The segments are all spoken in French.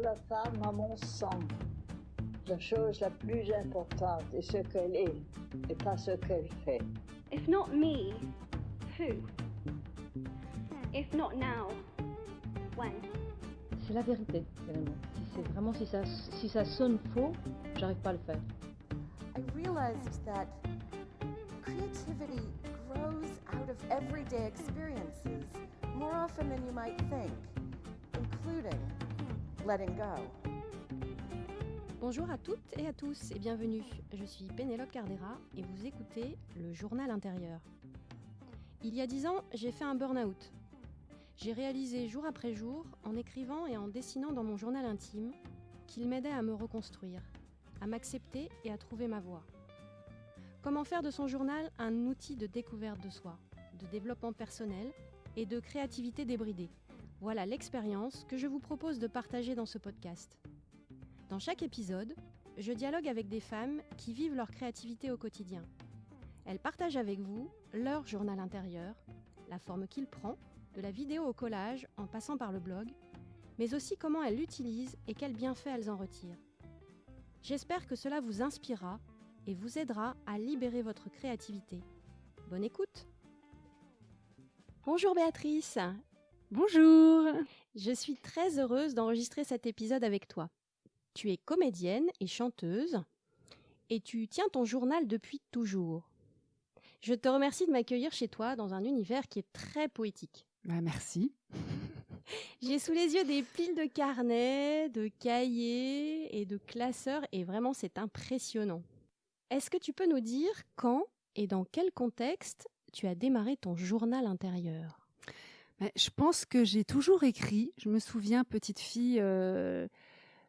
la femme, à mon sens, la chose la plus importante est ce qu'elle est et pas ce qu'elle fait. If not me, who? If not now, when? C'est la vérité, finalement. Si ça sonne faux, j'arrive pas à le faire. I realized that creativity grows out of everyday experiences more often than you might think, including letting go. Bonjour à toutes et à tous et bienvenue. Je suis Pénélope Cardera et vous écoutez le Journal intérieur. Il y a 10 ans, j'ai fait un burn-out. J'ai réalisé jour après jour, en écrivant et en dessinant dans mon journal intime, qu'il m'aidait à me reconstruire, à m'accepter et à trouver ma voie. Comment faire de son journal un outil de découverte de soi, de développement personnel et de créativité débridée. Voilà l'expérience que je vous propose de partager dans ce podcast. Dans chaque épisode, je dialogue avec des femmes qui vivent leur créativité au quotidien. Elles partagent avec vous leur journal intérieur, la forme qu'il prend, de la vidéo au collage en passant par le blog, mais aussi comment elles l'utilisent et quels bienfaits elles en retirent. J'espère que cela vous inspirera et vous aidera à libérer votre créativité. Bonne écoute! Bonjour Béatrice! Bonjour! Je suis très heureuse d'enregistrer cet épisode avec toi. Tu es comédienne et chanteuse et tu tiens ton journal depuis toujours. Je te remercie de m'accueillir chez toi dans un univers qui est très poétique. Merci. J'ai sous les yeux des piles de carnets, de cahiers et de classeurs et vraiment c'est impressionnant. Est-ce que tu peux nous dire quand et dans quel contexte tu as démarré ton journal intérieur ? Je pense que j'ai toujours écrit. Je me souviens, petite fille,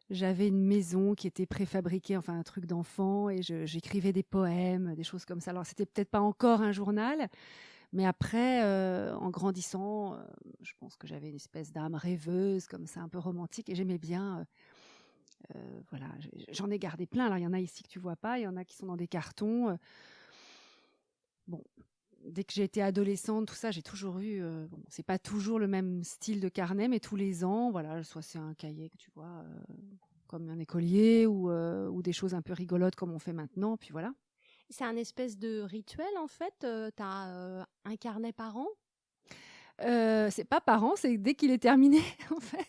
j'avais une maison qui était préfabriquée, enfin un truc d'enfant, et j'écrivais des poèmes, des choses comme ça. Alors c'était peut-être pas encore un journal, mais après, en grandissant, je pense que j'avais une espèce d'âme rêveuse, comme ça, un peu romantique, et j'aimais bien. Voilà, j'en ai gardé plein. Alors il y en a ici que tu vois pas, il y en a qui sont dans des cartons. Bon. Dès que j'ai été adolescente, tout ça, j'ai toujours eu. C'est pas toujours le même style de carnet, mais tous les ans, voilà, soit c'est un cahier que tu vois, comme un écolier, ou des choses un peu rigolotes comme on fait maintenant, puis voilà. C'est un espèce de rituel en fait. T'as un carnet par an ? C'est pas par an, c'est dès qu'il est terminé en fait.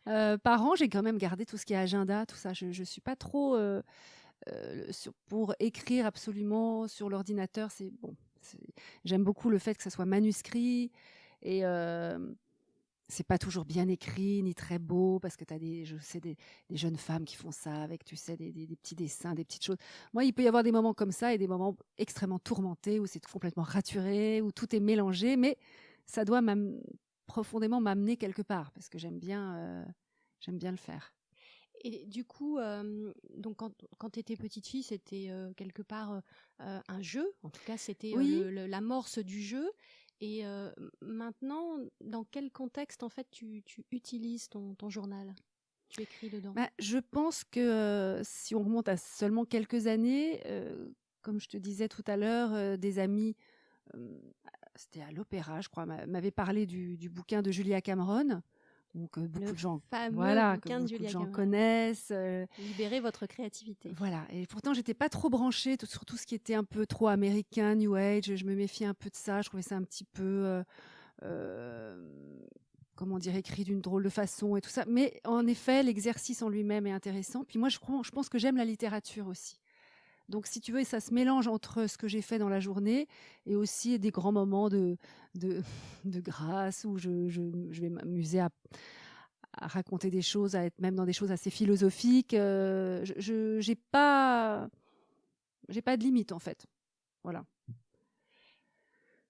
Par an, j'ai quand même gardé tout ce qui est agenda, tout ça. Je suis pas trop. Pour écrire absolument sur l'ordinateur, j'aime beaucoup le fait que ça soit manuscrit et c'est pas toujours bien écrit ni très beau parce que je sais des jeunes femmes qui font ça avec, tu sais, des petits dessins, des petites choses. Moi, il peut y avoir des moments comme ça et des moments extrêmement tourmentés où c'est complètement raturé, où tout est mélangé, mais ça doit profondément m'amener quelque part parce que j'aime bien le faire. Et du coup, donc quand tu étais petite fille, c'était quelque part un jeu. En tout cas, c'était l'amorce du jeu. Et maintenant, dans quel contexte en fait tu utilises ton journal ? Tu écris dedans ? Je pense que si on remonte à seulement quelques années, comme je te disais tout à l'heure, des amis, c'était à l'opéra, je crois, m'avaient parlé du bouquin de Julia Cameron. Donc beaucoup de gens, connaissent. Libérer votre créativité. Voilà. Et pourtant, j'étais pas trop branchée sur tout ce qui était un peu trop américain, New Age. Je me méfiais un peu de ça. Je trouvais ça un petit peu, comment dire, écrit d'une drôle de façon et tout ça. Mais en effet, l'exercice en lui-même est intéressant. Puis moi, je pense que j'aime la littérature aussi. Donc, si tu veux, ça se mélange entre ce que j'ai fait dans la journée et aussi des grands moments de grâce où je vais m'amuser à raconter des choses, à être même dans des choses assez philosophiques. J'ai pas de limite, en fait. Voilà.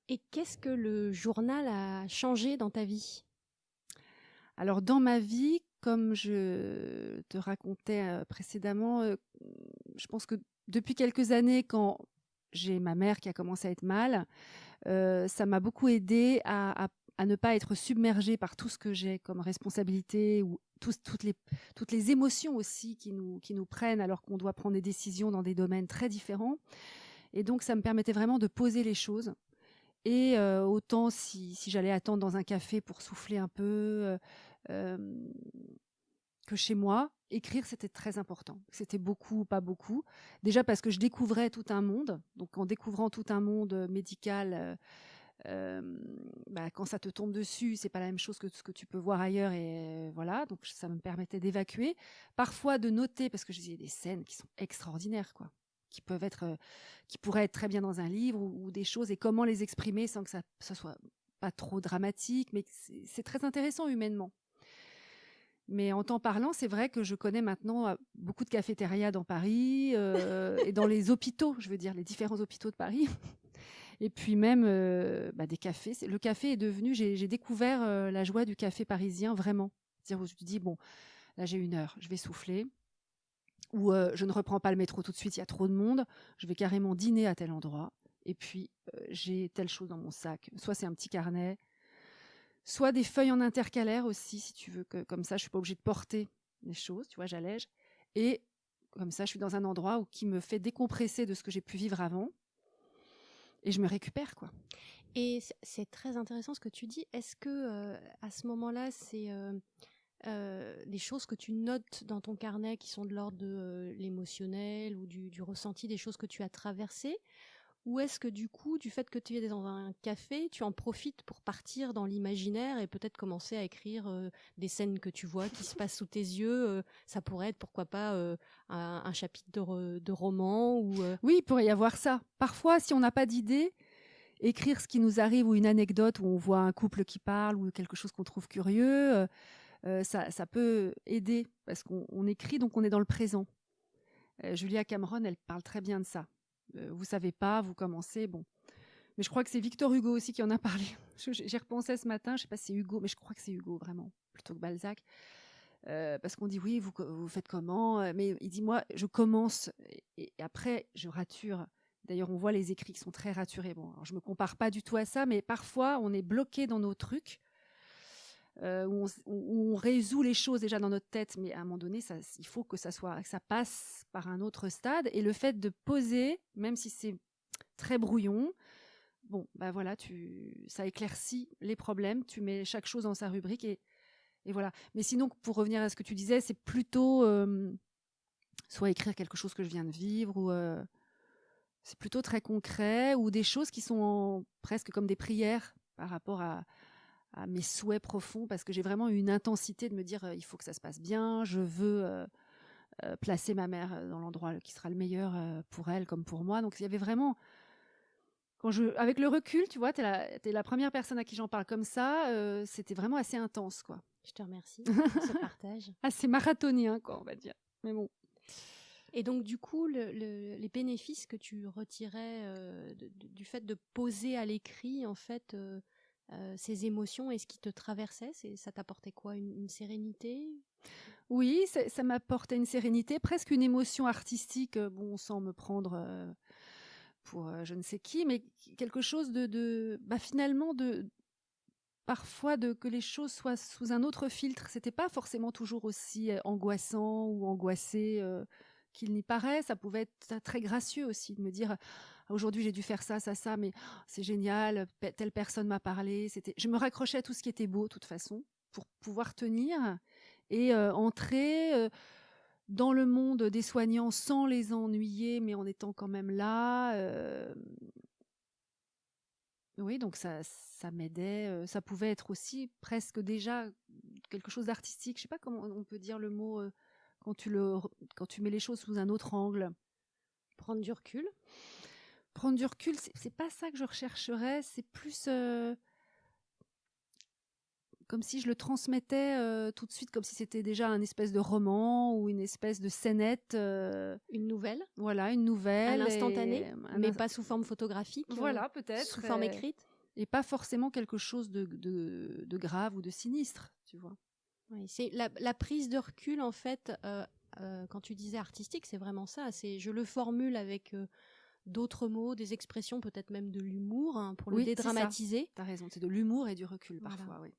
Et qu'est-ce que le journal a changé dans ta vie ? Alors, dans ma vie, comme je te racontais précédemment, je pense que depuis quelques années, quand j'ai ma mère qui a commencé à être mal, ça m'a beaucoup aidée à ne pas être submergée par tout ce que j'ai comme responsabilité ou toutes les émotions aussi qui nous prennent alors qu'on doit prendre des décisions dans des domaines très différents. Et donc, ça me permettait vraiment de poser les choses. Et autant si j'allais attendre dans un café pour souffler un peu, que chez moi, écrire, c'était très important. C'était beaucoup ou pas beaucoup. Déjà parce que je découvrais tout un monde. Donc, en découvrant tout un monde médical, quand ça te tombe dessus, c'est pas la même chose que ce que tu peux voir ailleurs. Et voilà, donc ça me permettait d'évacuer. Parfois de noter, parce que j'ai des scènes qui sont extraordinaires, quoi. Qui pourraient être très bien dans un livre ou des choses. Et comment les exprimer sans que ça soit pas trop dramatique. Mais c'est très intéressant humainement. Mais en t'en parlant, c'est vrai que je connais maintenant beaucoup de cafétérias dans Paris et dans les hôpitaux, je veux dire, les différents hôpitaux de Paris. Et puis même des cafés. Le café est devenu, j'ai découvert la joie du café parisien, vraiment. C'est-à-dire où je me dis, bon, là j'ai 1 heure, je vais souffler. Ou je ne reprends pas le métro tout de suite, il y a trop de monde. Je vais carrément dîner à tel endroit. Et puis, j'ai telle chose dans mon sac. Soit c'est un petit carnet, soit des feuilles en intercalaire aussi, si tu veux, que comme ça, je suis pas obligée de porter les choses, tu vois, j'allège. Et comme ça, je suis dans un endroit qui me fait décompresser de ce que j'ai pu vivre avant. Et je me récupère, quoi. Et c'est très intéressant ce que tu dis. Est-ce que à ce moment-là, c'est des choses que tu notes dans ton carnet qui sont de l'ordre de l'émotionnel ou du ressenti, des choses que tu as traversées? Ou est-ce que du coup, du fait que tu es dans un café, tu en profites pour partir dans l'imaginaire et peut-être commencer à écrire des scènes que tu vois qui se passent sous tes yeux? Ça pourrait être, pourquoi pas, un chapitre de roman ou Oui, il pourrait y avoir ça. Parfois, si on n'a pas d'idée, écrire ce qui nous arrive ou une anecdote où on voit un couple qui parle ou quelque chose qu'on trouve curieux, ça peut aider parce qu'on écrit, donc on est dans le présent. Julia Cameron, elle parle très bien de ça. Vous savez pas, vous commencez, bon. Mais je crois que c'est Victor Hugo aussi qui en a parlé. J'ai repensé ce matin, je sais pas si c'est Hugo, mais je crois que c'est Hugo vraiment, plutôt que Balzac. Parce qu'on dit oui, vous faites comment? Mais il dit moi, je commence et après je rature. D'ailleurs, on voit les écrits qui sont très raturés. Bon, alors je me compare pas du tout à ça, mais parfois on est bloqué dans nos trucs. Où on résout les choses déjà dans notre tête, mais à un moment donné, il faut que ça passe par un autre stade. Et le fait de poser, même si c'est très brouillon, bon, voilà, ça éclaircit les problèmes. Tu mets chaque chose dans sa rubrique et voilà. Mais sinon, pour revenir à ce que tu disais, c'est plutôt soit écrire quelque chose que je viens de vivre ou c'est plutôt très concret ou des choses qui sont presque comme des prières par rapport à mes souhaits profonds, parce que j'ai vraiment eu une intensité de me dire il faut que ça se passe bien, je veux placer ma mère dans l'endroit qui sera le meilleur pour elle comme pour moi. Donc il y avait vraiment, avec le recul, tu vois, t'es la première personne à qui j'en parle comme ça, c'était vraiment assez intense, quoi. Je te remercie pour ce partage. Assez marathonien, quoi, on va dire. Mais bon. Et donc du coup, les bénéfices que tu retirais du fait de poser à l'écrit, en fait, ces émotions et ce qui te traversait, ça t'apportait quoi, une sérénité? Oui, ça m'apportait une sérénité, presque une émotion artistique, bon, sans me prendre pour je ne sais qui, mais quelque chose finalement parfois que les choses soient sous un autre filtre. C'était pas forcément toujours aussi angoissant ou angoissé qu'il n'y paraît. Ça pouvait être très gracieux aussi de me dire aujourd'hui j'ai dû faire ça, mais c'est génial, telle personne m'a parlé. Je me raccrochais à tout ce qui était beau de toute façon pour pouvoir tenir et entrer dans le monde des soignants sans les ennuyer, mais en étant quand même là. Oui, donc ça m'aidait. Ça pouvait être aussi presque déjà quelque chose d'artistique. Je sais pas comment on peut dire le mot quand tu mets les choses sous un autre angle. Prendre du recul. Prendre du recul, c'est pas ça que je rechercherais. C'est plus comme si je le transmettais tout de suite, comme si c'était déjà un espèce de roman ou une espèce de scénette. Une nouvelle. Voilà, une nouvelle. Un instantané, mais pas sous forme photographique. Voilà, peut-être. Sous forme écrite. Et pas forcément quelque chose de grave ou de sinistre, tu vois. Oui, c'est la prise de recul, en fait, quand tu disais artistique, c'est vraiment ça. Je le formule avec d'autres mots, des expressions, peut-être même de l'humour, hein, pour le dédramatiser. Tu as raison, c'est de l'humour et du recul parfois, voilà. Oui.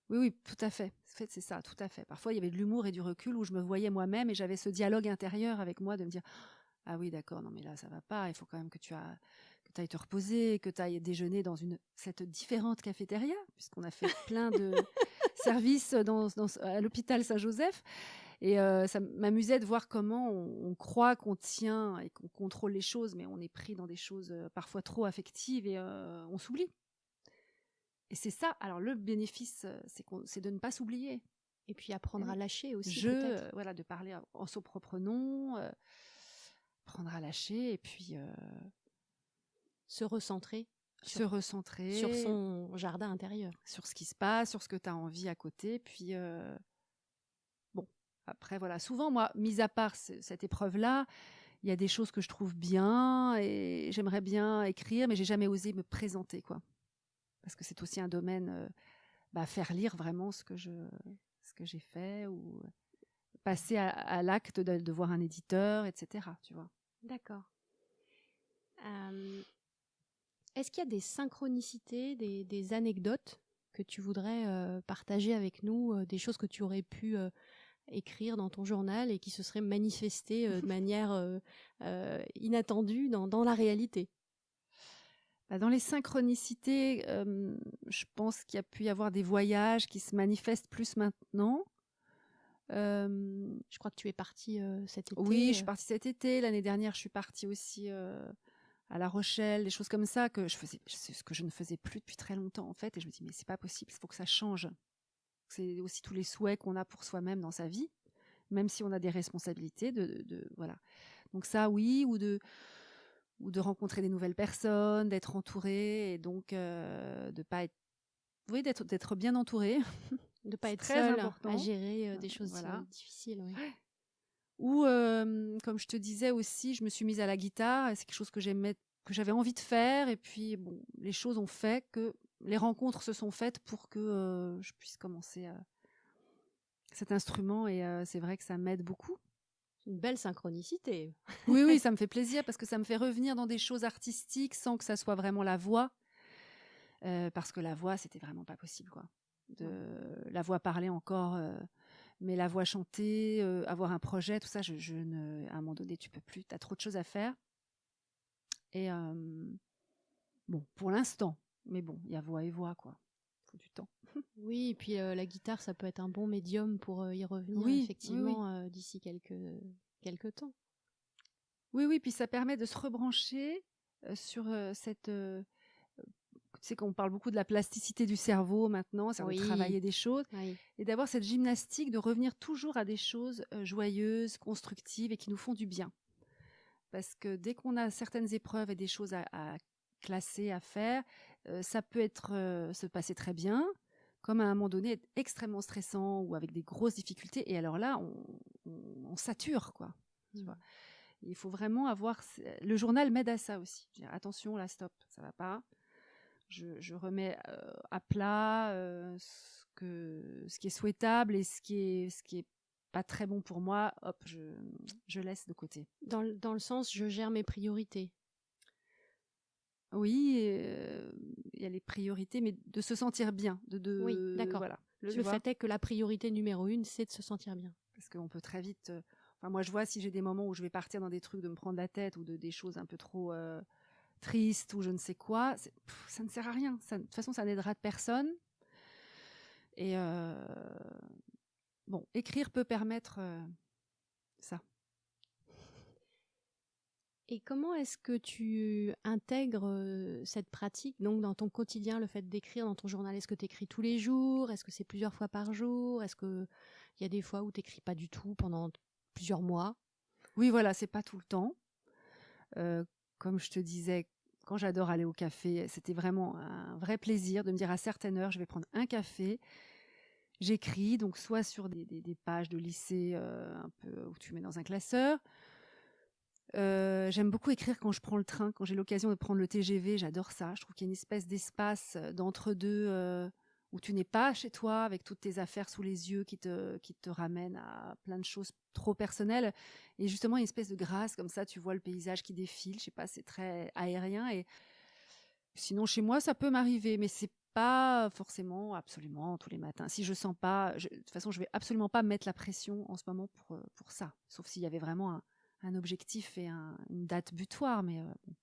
Oui, tout à fait. En fait, c'est ça, tout à fait. Parfois, il y avait de l'humour et du recul où je me voyais moi-même et j'avais ce dialogue intérieur avec moi de me dire « Ah oui, d'accord, non mais là, ça va pas. Il faut quand même que tu ailles te reposer, que tu ailles déjeuner dans cette différente cafétéria, puisqu'on a fait plein de... service à l'hôpital Saint-Joseph. Et ça m'amusait de voir comment on croit qu'on tient et qu'on contrôle les choses, mais on est pris dans des choses parfois trop affectives et on s'oublie. Et c'est ça. Alors le bénéfice, c'est de ne pas s'oublier. Et puis apprendre à lâcher aussi, voilà, de parler en son propre nom, apprendre à lâcher et puis se recentrer sur son jardin intérieur, sur ce qui se passe, sur ce que tu as envie à côté. Puis bon, après voilà, souvent moi, mis à part cette épreuve-là, il y a des choses que je trouve bien et j'aimerais bien écrire, mais j'ai jamais osé me présenter, quoi. Parce que c'est aussi un domaine, faire lire vraiment ce que j'ai fait ou passer à l'acte de voir un éditeur, etc. Tu vois. D'accord. Est-ce qu'il y a des synchronicités, des anecdotes que tu voudrais partager avec nous, des choses que tu aurais pu écrire dans ton journal et qui se seraient manifestées de manière inattendue dans la réalité? Dans les synchronicités, je pense qu'il y a pu y avoir des voyages qui se manifestent plus maintenant. Je crois que tu es partie cet été. Oui, je suis partie cet été. L'année dernière, je suis partie aussi à La Rochelle, des choses comme ça c'est ce que je ne faisais plus depuis très longtemps en fait. Et je me dis mais c'est pas possible, il faut que ça change. C'est aussi tous les souhaits qu'on a pour soi-même dans sa vie, même si on a des responsabilités. Voilà. Donc ça, oui, ou de rencontrer des nouvelles personnes, d'être entouré et donc de pas être, oui, d'être bien entouré, de pas être très seule important à gérer des choses difficiles. Oui. Ou comme je te disais aussi, je me suis mise à la guitare et c'est quelque chose que j'avais envie de faire et puis bon, les choses ont fait que les rencontres se sont faites pour que je puisse commencer cet instrument et c'est vrai que ça m'aide beaucoup. Une belle synchronicité. Oui, ça me fait plaisir parce que ça me fait revenir dans des choses artistiques sans que ça soit vraiment la voix. Parce que la voix, c'était vraiment pas possible, quoi. La voix parlée encore, mais la voix chantée, avoir un projet, tout ça, à un moment donné, tu peux plus, tu as trop de choses à faire. Et bon, pour l'instant, mais bon, il y a voix et voix, quoi. Il faut du temps. Oui, et puis la guitare, ça peut être un bon médium pour y revenir, effectivement, d'ici quelques temps. Oui, puis ça permet de se rebrancher sur cette... tu sais qu'on parle beaucoup de la plasticité du cerveau maintenant, c'est de travailler des choses, et d'avoir cette gymnastique, de revenir toujours à des choses joyeuses, constructives et qui nous font du bien. Parce que dès qu'on a certaines épreuves et des choses à classer, à faire, ça peut se passer très bien, comme à un moment donné être extrêmement stressant ou avec des grosses difficultés. Et alors là, on sature, quoi. Tu vois. Il faut vraiment avoir... Le journal m'aide à ça aussi. Je dis, attention, là, stop, ça va pas. Je remets à plat ce qui est souhaitable et ce qui est pas très bon pour moi. Hop, je laisse de côté. Dans le sens, je gère mes priorités. Oui, il y a les priorités, mais de se sentir bien. Oui, d'accord. Voilà. Le fait est que la priorité numéro 1, c'est de se sentir bien. Parce qu'on peut très vite... moi, je vois si j'ai des moments où je vais partir dans des trucs de me prendre la tête ou des choses un peu trop tristes ou je ne sais quoi, ça ne sert à rien. De toute façon, ça n'aidera personne. Et bon, écrire peut permettre ça. Et comment est-ce que tu intègres cette pratique donc dans ton quotidien, le fait d'écrire dans ton journal? Est-ce que tu écris tous les jours? Est-ce que c'est plusieurs fois par jour? Est-ce qu'il y a des fois où tu n'écris pas du tout pendant plusieurs mois? Oui, voilà, c'est pas tout le temps. Comme je te disais, quand j'adore aller au café, c'était vraiment un vrai plaisir de me dire à certaines heures, je vais prendre un café. J'écris, donc soit sur des pages de lycée un peu où tu mets dans un classeur. J'aime beaucoup écrire quand je prends le train, quand j'ai l'occasion de prendre le TGV, j'adore ça. Je trouve qu'il y a une espèce d'espace d'entre-deux où tu n'es pas chez toi avec toutes tes affaires sous les yeux qui te ramènent à plein de choses trop personnelles. Et justement, une espèce de grâce comme ça, tu vois le paysage qui défile, je sais pas, c'est très aérien. Et sinon, chez moi, ça peut m'arriver, mais c'est pas forcément absolument tous les matins. Si je sens pas, de toute façon, je vais absolument pas mettre la pression en ce moment pour ça. Sauf s'il y avait vraiment un objectif et une date butoir, mais bon.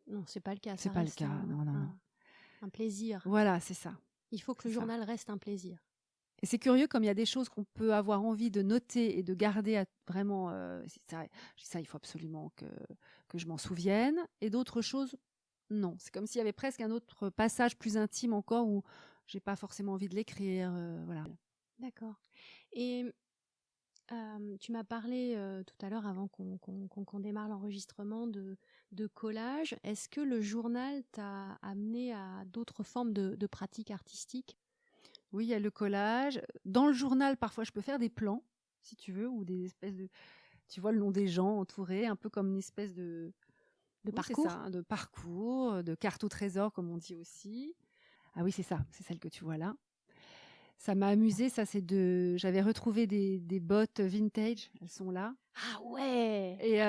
Non, c'est pas le cas. C'est pas le cas, non. Un plaisir. Voilà, c'est ça. Il faut que le journal reste un plaisir. Et c'est curieux comme il y a des choses qu'on peut avoir envie de noter et de garder vraiment. Ça, il faut absolument que je m'en souvienne. Et d'autres choses, non. C'est comme s'il y avait presque un autre passage plus intime encore où j'ai pas forcément envie de l'écrire. Voilà. D'accord. Et tu m'as parlé tout à l'heure, avant qu'on démarre l'enregistrement, de collage. Est-ce que le journal t'a amené à d'autres formes de pratiques artistiques? Oui, il y a le collage. Dans le journal, parfois, je peux faire des plans, si tu veux, ou des espèces de... Tu vois le nom des gens entourés, un peu comme une espèce de parcours. C'est ça, de parcours, de carte au trésor, comme on dit aussi. Ah oui, c'est ça, c'est celle que tu vois là. Ça m'a amusée, ça, j'avais retrouvé des bottes vintage, elles sont là. Ah ouais. Et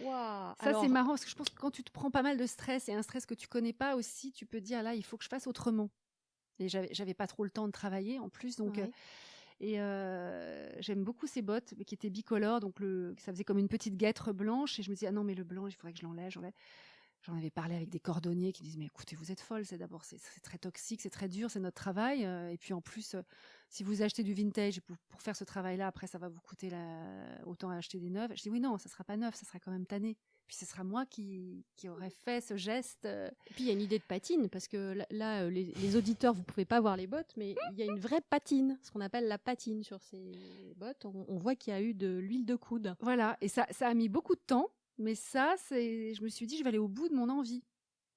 wow. Ça, c'est marrant, parce que je pense que quand tu te prends pas mal de stress, et un stress que tu connais pas aussi, tu peux dire, là, il faut que je fasse autrement. Et j'avais pas trop le temps de travailler en plus, donc j'aime beaucoup ces bottes qui étaient bicolores, donc ça faisait comme une petite guêtre blanche, et je me disais, ah non, mais le blanc, il faudrait que je l'enlève. J'en avais parlé avec des cordonniers qui disent, mais écoutez, vous êtes folle, c'est très toxique, c'est très dur, c'est notre travail, et puis en plus, si vous achetez du vintage pour faire ce travail-là, après ça va vous coûter autant acheter des neufs. Je dis, oui, non, ça sera pas neuf, ça sera quand même tanné. Puis ce sera moi qui aurais fait ce geste. Et puis il y a une idée de patine, parce que là, les auditeurs, vous pouvez pas voir les bottes, mais il y a une vraie patine, ce qu'on appelle la patine sur ces bottes. On voit qu'il y a eu de l'huile de coude. Voilà, et ça a mis beaucoup de temps, mais je me suis dit, je vais aller au bout de mon envie.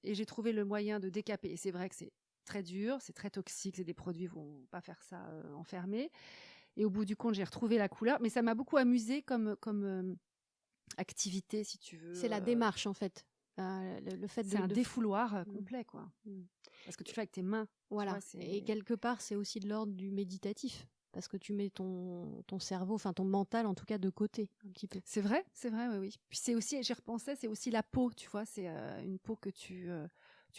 Et j'ai trouvé le moyen de décaper. Et c'est vrai que c'est très dur, c'est très toxique, c'est des produits, vont pas faire ça enfermés. Et au bout du compte, j'ai retrouvé la couleur, mais ça m'a beaucoup amusée comme activité, si tu veux. C'est la démarche, en fait. Le fait c'est un défouloir complet, quoi. Parce que tu fais avec tes mains. Voilà. Tu vois, et quelque part, c'est aussi de l'ordre du méditatif, parce que tu mets ton cerveau, enfin ton mental en tout cas, de côté un petit peu. C'est vrai, oui. Puis c'est aussi, j'y repensais, c'est aussi la peau, tu vois. C'est une peau que tu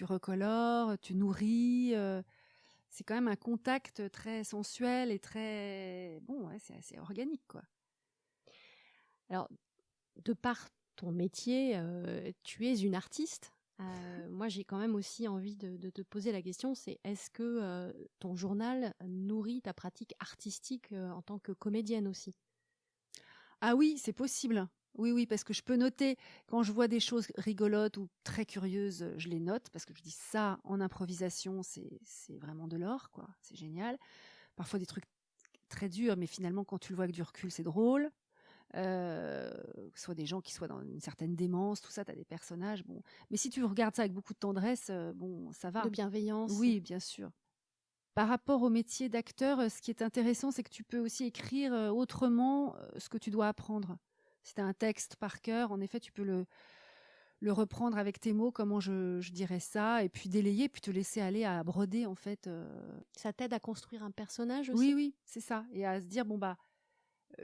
recolores, tu nourris. C'est quand même un contact très sensuel et très... Bon, ouais, c'est assez organique, quoi. Alors, de par ton métier, tu es une artiste. Moi, j'ai quand même aussi envie de te poser la question, c'est est-ce que ton journal nourrit ta pratique artistique en tant que comédienne aussi? Ah oui, c'est possible. Oui, parce que je peux noter, quand je vois des choses rigolotes ou très curieuses, je les note, parce que je dis ça, en improvisation, c'est vraiment de l'or, quoi. C'est génial. Parfois des trucs très durs, mais finalement, quand tu le vois avec du recul, c'est drôle. Soit des gens qui soient dans une certaine démence, tout ça, t'as des personnages, bon. Mais si tu regardes ça avec beaucoup de tendresse, bon, ça va. De bienveillance. Oui, bien sûr. Par rapport au métier d'acteur, ce qui est intéressant, c'est que tu peux aussi écrire autrement ce que tu dois apprendre. Si tu as un texte par cœur, en effet, tu peux le reprendre avec tes mots, comment je dirais ça, et puis délayer, puis te laisser aller à broder, en fait. Ça t'aide à construire un personnage aussi? Oui, c'est ça. Et à se dire, bon, bah,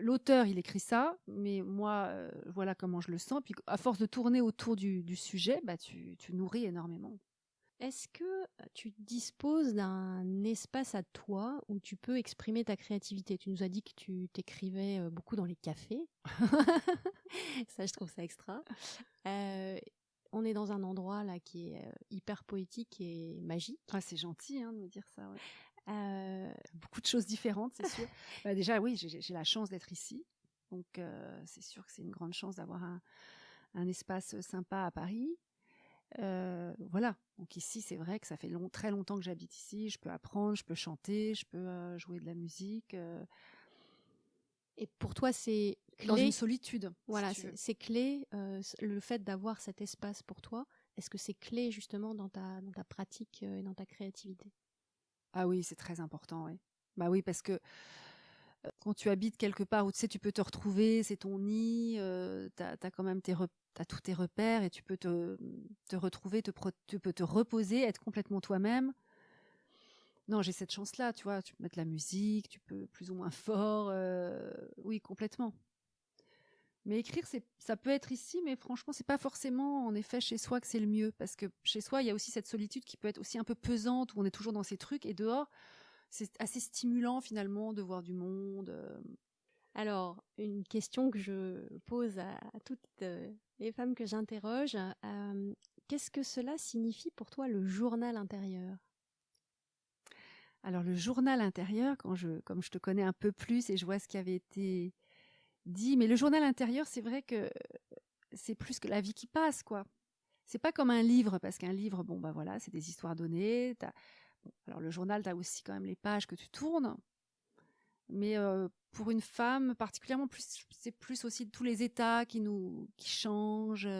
l'auteur, il écrit ça, mais moi, voilà comment je le sens. Puis à force de tourner autour du sujet, bah, tu nourris énormément. Est-ce que tu disposes d'un espace à toi où tu peux exprimer ta créativité? Tu nous as dit que tu t'écrivais beaucoup dans les cafés. Ça, je trouve ça extra. On est dans un endroit là qui est hyper poétique et magique. Ah, c'est gentil de me dire ça. Ouais. Beaucoup de choses différentes, c'est sûr. Bah, déjà, oui, j'ai la chance d'être ici. Donc, c'est sûr que c'est une grande chance d'avoir un espace sympa à Paris. Voilà, donc ici c'est vrai que ça fait très longtemps que j'habite ici, je peux apprendre, je peux chanter, je peux jouer de la musique. Et pour toi c'est clé, dans une solitude. Voilà, si c'est clé, le fait d'avoir cet espace pour toi, est-ce que c'est clé justement dans ta pratique et dans ta créativité? Ah oui, c'est très important, oui. Bah oui, parce que quand tu habites quelque part où tu sais tu peux te retrouver, c'est ton nid, t'as quand même t'as tous tes repères et tu peux te retrouver, tu peux te reposer, être complètement toi-même. Non, j'ai cette chance-là, tu vois, tu peux mettre la musique, tu peux plus ou moins fort, oui, complètement. Mais écrire, ça peut être ici, mais franchement, c'est pas forcément, en effet, chez soi que c'est le mieux, parce que chez soi, il y a aussi cette solitude qui peut être aussi un peu pesante, où on est toujours dans ces trucs, et dehors, c'est assez stimulant finalement de voir du monde. Alors, une question que je pose à toutes les femmes que j'interroge, qu'est-ce que cela signifie pour toi, le journal intérieur? Alors le journal intérieur, comme je te connais un peu plus et je vois ce qui avait été dit, mais le journal intérieur, c'est vrai que c'est plus que la vie qui passe, quoi. C'est pas comme un livre, parce qu'un livre, bon, bah voilà, c'est des histoires données. Bon, alors le journal, tu as aussi quand même les pages que tu tournes. Mais pour une femme, particulièrement, c'est plus aussi tous les états qui changent.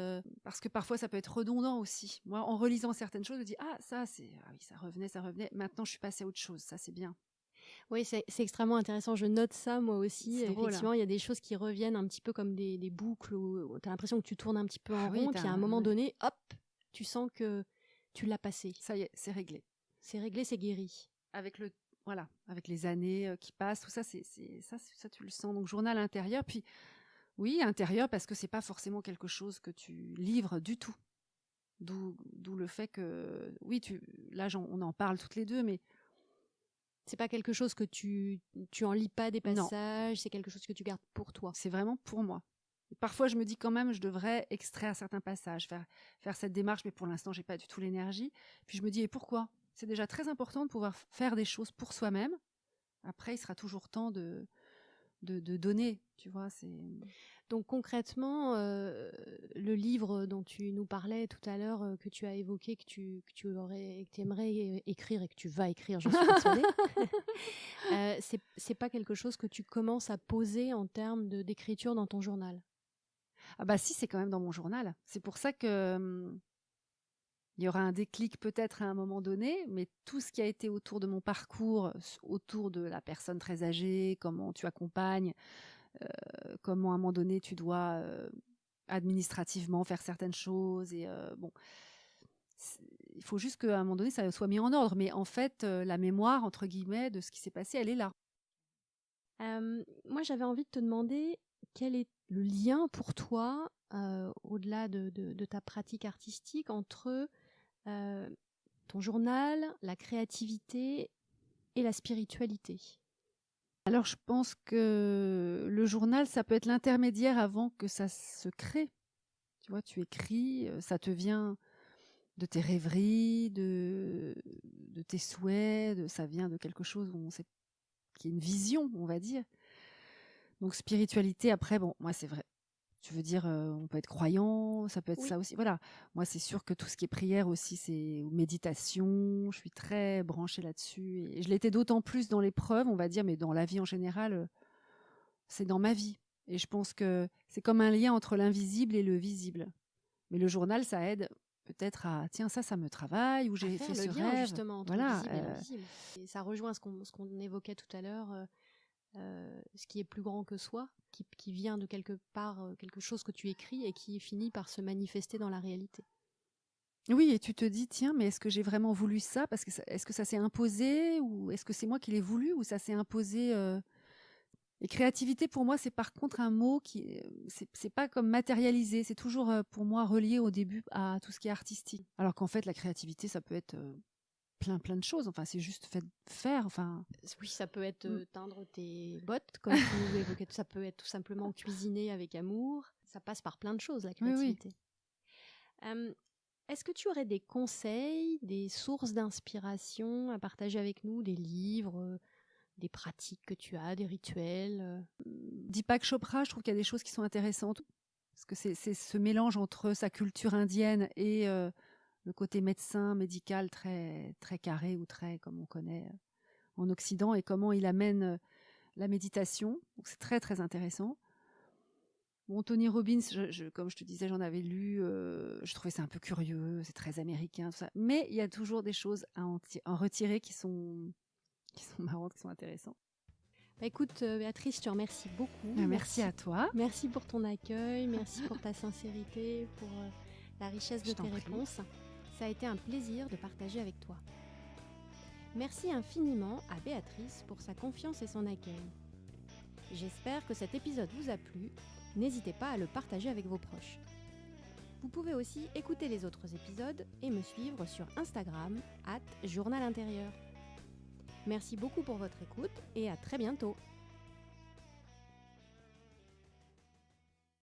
Parce que parfois, ça peut être redondant aussi. Moi, en relisant certaines choses, je me dis, ah oui, ça revenait. Maintenant, je suis passée à autre chose. Ça, c'est bien. Oui, c'est extrêmement intéressant. Je note ça, moi aussi. C'est drôle, Effectivement, il y a des choses qui reviennent un petit peu comme des boucles où tu as l'impression que tu tournes un petit peu en Ah oui, rond. Puis à un moment ouais. donné, hop, tu sens que tu l'as passé. Ça y est, c'est réglé. C'est réglé, c'est guéri. Avec les années qui passent, tout ça, ça, tu le sens. Donc, journal intérieur. Puis, oui, intérieur, parce que c'est pas forcément quelque chose que tu livres du tout. D'où le fait que, oui, là, on en parle toutes les deux, mais c'est pas quelque chose que tu en lis pas des Non. passages, c'est quelque chose que tu gardes pour toi. c'est vraiment pour moi. Et parfois, je me dis quand même, je devrais extraire certains passages, faire cette démarche, mais pour l'instant, j'ai pas du tout l'énergie. Puis je me dis, et pourquoi ? C'est déjà très important de pouvoir faire des choses pour soi-même. Après, il sera toujours temps de donner, tu vois. Donc concrètement, le livre dont tu nous parlais tout à l'heure, que tu as évoqué, que tu aimerais écrire et que tu vas écrire, j'en suis persuadée, c'est pas quelque chose que tu commences à poser en termes d'écriture dans ton journal. Ah bah si, c'est quand même dans mon journal. C'est pour ça que il y aura un déclic peut-être à un moment donné, mais tout ce qui a été autour de mon parcours, autour de la personne très âgée, comment tu accompagnes, comment à un moment donné tu dois administrativement faire certaines choses, et bon, il faut juste qu'à un moment donné ça soit mis en ordre, mais en fait la mémoire entre guillemets de ce qui s'est passé, elle est là. Moi j'avais envie de te demander quel est le lien pour toi, au-delà de ta pratique artistique, entre ton journal, la créativité et la spiritualité. Alors je pense que le journal, ça peut être l'intermédiaire avant que ça se crée. Tu vois, tu écris, ça te vient de tes rêveries, de tes souhaits, ça vient de quelque chose qui est une vision, on va dire. Donc spiritualité, après, bon, moi c'est vrai. Tu veux dire, on peut être croyant, ça peut être ça aussi. Voilà. Moi, c'est sûr que tout ce qui est prière aussi, ou méditation, je suis très branchée là-dessus. Et je l'étais d'autant plus dans l'épreuve, on va dire, mais dans la vie en général, c'est dans ma vie. Et je pense que c'est comme un lien entre l'invisible et le visible. Mais le journal, ça aide peut-être à, tiens, ça me travaille, ou j'ai fait ce lien, rêve. justement, entre le visible et l'invisible. Et ça rejoint ce qu'on évoquait tout à l'heure, ce qui est plus grand que soi, qui vient de quelque part, quelque chose que tu écris et qui finit par se manifester dans la réalité. Oui, et tu te dis, tiens, mais est-ce que j'ai vraiment voulu ça ? Parce que est-ce que ça s'est imposé, ou est-ce que c'est moi qui l'ai voulu, ou ça s'est imposé Et créativité, pour moi, c'est par contre un mot qui, c'est pas comme matérialisé, c'est toujours pour moi relié au début à tout ce qui est artistique. Alors qu'en fait, la créativité, ça peut être plein de choses. Enfin, c'est juste faire. Enfin, oui, ça peut être teindre tes bottes, comme tu l'évoquais. Ça peut être tout simplement cuisiner avec amour. Ça passe par plein de choses, la créativité. Oui. Est-ce que tu aurais des conseils, des sources d'inspiration à partager avec nous, des livres, des pratiques que tu as, des rituels? Deepak Chopra, je trouve qu'il y a des choses qui sont intéressantes, parce que c'est ce mélange entre sa culture indienne et le côté médical très, très carré, ou très comme on connaît en Occident, et comment il amène la méditation. Donc c'est très très intéressant. Bon, Tony Robbins, comme je te disais, j'en avais lu, je trouvais ça un peu curieux, c'est très américain, tout ça. Mais il y a toujours des choses à en retirer qui sont marrantes, qui sont intéressantes. Bah écoute, Béatrice, je te remercie beaucoup. Merci à toi. Merci pour ton accueil, merci pour ta sincérité, pour la richesse de tes réponses. Ça a été un plaisir de partager avec toi. Merci infiniment à Béatrice pour sa confiance et son accueil. J'espère que cet épisode vous a plu. N'hésitez pas à le partager avec vos proches. Vous pouvez aussi écouter les autres épisodes et me suivre sur Instagram @journalintérieur. Merci beaucoup pour votre écoute et à très bientôt.